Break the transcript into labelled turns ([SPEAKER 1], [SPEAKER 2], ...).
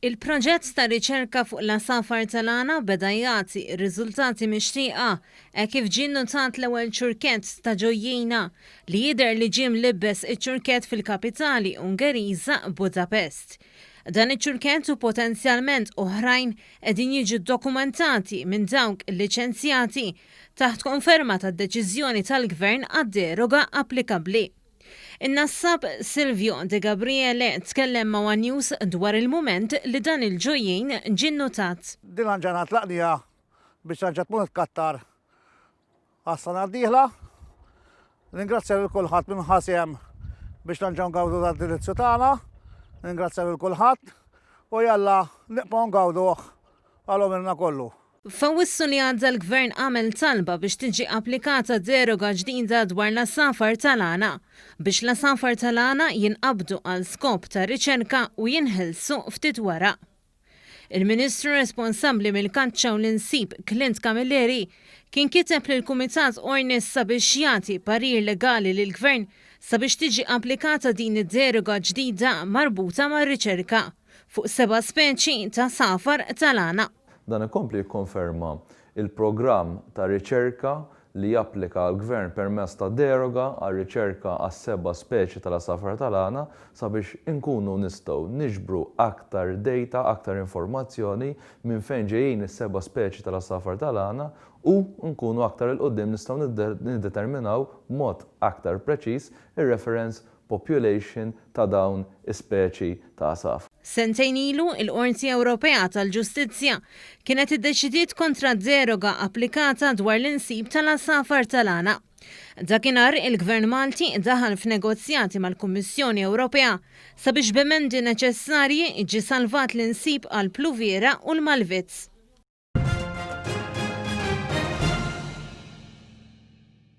[SPEAKER 1] Il-proġett ta' riċerka fuq l-għasafar tal-għana beda jagħti r-riżultati mixtieqa kif ġie nnutat l-ewwel ċurkett ta' ġojjina li jidher li ġie mlibbes iċ-ċurkett fil-kapitali Ungeriża Budapest. Dan iċ-ċurkett u potenzjalment oħrajn qegħdin jiġu ddokumentati minn dawk il-liċenzjati taħt konferma tad-deċiżjoni tal-Gvern għad-deroga applikabbli. In-nassab Silvio De Gabrielle tkellem ma' News dwar il-mument li dan il-ġojjin ġie nnutat.
[SPEAKER 2] Din ġanat laqnija biex ġat tkun tkattar għas-sena d-dieħla. Ningrazzja lil kulħadd minn ħasem biex ġew ngawdu tad-dirizzju tagħna. Ningrazzja lil kulħadd u jalla nibqgħu ngawduh għalhom ilna kollu.
[SPEAKER 1] Fawissu li għadda l-Gvern għamel talba biex tiġi applikata deroga ġdida dwar l-għasafar tal-għana biex l-għasafar tal-għana jinqabdu għal skop ta' riċerka u jinħelsu ftit wara. Il-Ministru responsabbli mill-kaċċa u l-insib Clint Camilleri kien kiteb lill-Kumitat Ornis sabiex jagħti parir legali lill-Gvern sabiex tiġi applikata din id-deroga ġdida marbuta mar-riċerka fuq 7 speċi ta' safar tal-għana.
[SPEAKER 3] Dan ikompli jikkonferma il-programm ta' riċerka li japplika l-Gvern permezz ta' deroga għal riċerka għas 7 speċi tal-għasafar tal-għana sabiex inkunu nistgħu niġbru aktar data, aktar informazzjoni minn fejn ġejjin is-7 speċi tal-għasafar tal-għana u nkunu aktar il-qoddim nistgħu niddeterminaw mod aktar preċiż ir-reference population ta' dawn is-speċi ta' għasafar.
[SPEAKER 1] Sentejn ilu il-Qorti Ewropea tal-Ġustizzja kienet iddeċidiet kontra deroga applikata dwar l-insib tal-għasafar tal-għana. Dakinhar il-Gvern Malti daħal f'negozjati mal-Kummissjoni Ewropea sabiex b'emendi neċessarji jiġi salvat l-insib għall-pluviera u l-malvizz.